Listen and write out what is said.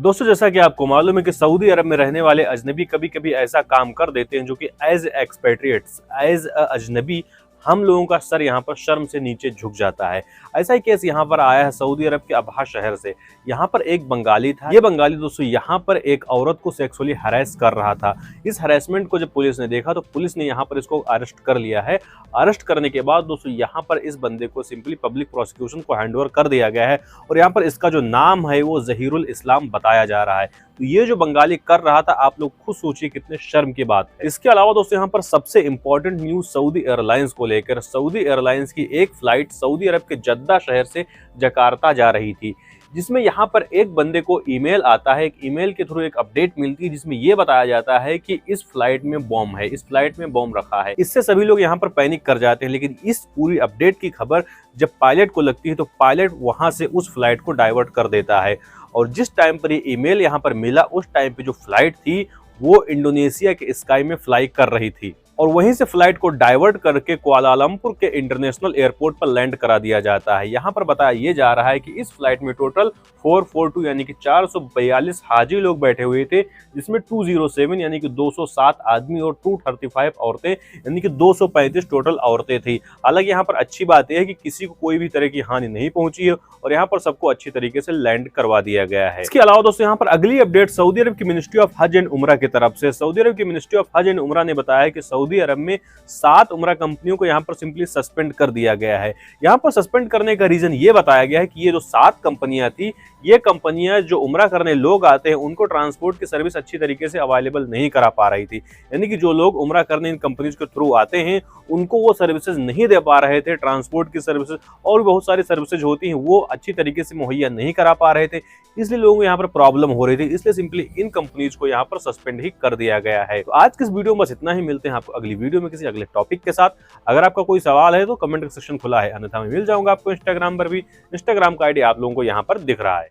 दोस्तों, जैसा कि आपको मालूम है कि सऊदी अरब में रहने वाले अजनबी कभी कभी ऐसा काम कर देते हैं जो कि एज एक्सपेट्रिएट्स, एज अजनबी हम लोगों का सर यहाँ पर शर्म से नीचे झुक जाता है। ऐसा ही केस यहाँ पर आया है सऊदी अरब के अबहा शहर से। यहाँ पर एक बंगाली था। ये बंगाली दोस्तों यहाँ पर एक औरत को सेक्सुअली हरास कर रहा था। इस हरासमेंट को जब पुलिस ने देखा तो पुलिस ने यहाँ पर इसको अरेस्ट कर लिया है। अरेस्ट करने के बाद दोस्तों यहाँ पर इस बंदे को सिंपली पब्लिक प्रोसिक्यूशन को हैंडओवर कर दिया गया है और यहाँ पर इसका जो नाम है वो जहीरुल इस्लाम बताया जा रहा है। तो ये जो बंगाली कर रहा था, आप लोग खुद सोचिए कितने शर्म की बात है। इसके अलावा दोस्तों यहाँ पर सबसे इंपॉर्टेंट न्यूज सऊदी एयरलाइंस को लेकर। सऊदी एयरलाइंस की एक फ्लाइट सऊदी अरब के जद्दा शहर से जकार्ता जा रही थी, जिसमें यहाँ पर एक बंदे को ईमेल आता है। एक ईमेल के थ्रू एक अपडेट मिलती है जिसमें यह बताया जाता है कि इस फ्लाइट में बॉम्ब है, इस फ्लाइट में बॉम्ब रखा है। इससे सभी लोग यहाँ पर पैनिक कर जाते हैं, लेकिन इस पूरी अपडेट की खबर जब पायलट को लगती है तो पायलट वहां से उस फ्लाइट को डाइवर्ट कर देता है। और जिस टाइम पर ये ईमेल यहाँ पर मिला उस टाइम पे जो फ्लाइट थी वो इंडोनेशिया के स्काई में फ्लाई कर रही थी और वहीं से फ्लाइट को डाइवर्ट करके कुआलालंपुर के इंटरनेशनल एयरपोर्ट पर लैंड करा दिया जाता है। यहाँ पर बताया ये जा रहा है कि इस फ्लाइट में टोटल 442 यानी कि 442 हाजी लोग बैठे हुए थे, जिसमें 207 यानी कि 207 आदमी और 235 औरतें यानी कि 235 टोटल औरतें थी। हालांकि यहाँ पर अच्छी बात यह है कि किसी को कोई भी तरह की हानि नहीं पहुंची है और यहाँ पर सबको अच्छी तरीके से लैंड करवा दिया गया है। इसके अलावा दोस्तों यहाँ पर अगली अपडेट सऊदी अरब की मिनिस्ट्री ऑफ हज एंड उमरा की तरफ से। सऊदी अरब की मिनिस्ट्री ऑफ हज एंड उमरा ने बताया कि सऊदी अरब में 7 उमरा कंपनियों को यहाँ पर सिंपली सस्पेंड कर दिया गया है। यहाँ पर सस्पेंड करने का रीजन ये बताया गया है कि ये जो 7 कंपनियां थी, ये कंपनियां जो उमरा करने लोग आते हैं उनको ट्रांसपोर्ट की सर्विस अच्छी तरीके से अवेलेबल नहीं करा पा रही थी। यानी कि जो लोग उमरा करने इन कंपनीज के थ्रू आते हैं उनको वो सर्विसेज नहीं दे पा रहे थे। ट्रांसपोर्ट की सर्विसेज और भी बहुत सारी सर्विसेज होती हैं वो अच्छी तरीके से मुहैया नहीं करा पा रहे थे, इसलिए लोगों को यहाँ पर प्रॉब्लम हो रही थी। इसलिए सिंपली इन कंपनीज को यहाँ पर सस्पेंड ही कर दिया गया है। तो आज की इस वीडियो में बस इतना ही। मिलते हैं आपको अगली वीडियो में किसी अगले टॉपिक के साथ। अगर आपका कोई सवाल है तो कमेंट सेक्शन खुला है, अन्यथा मैं मिल जाऊंगा आपको इंस्टाग्राम पर भी। इंस्टाग्राम का आईडी आप लोगों को यहाँ पर दिख रहा है।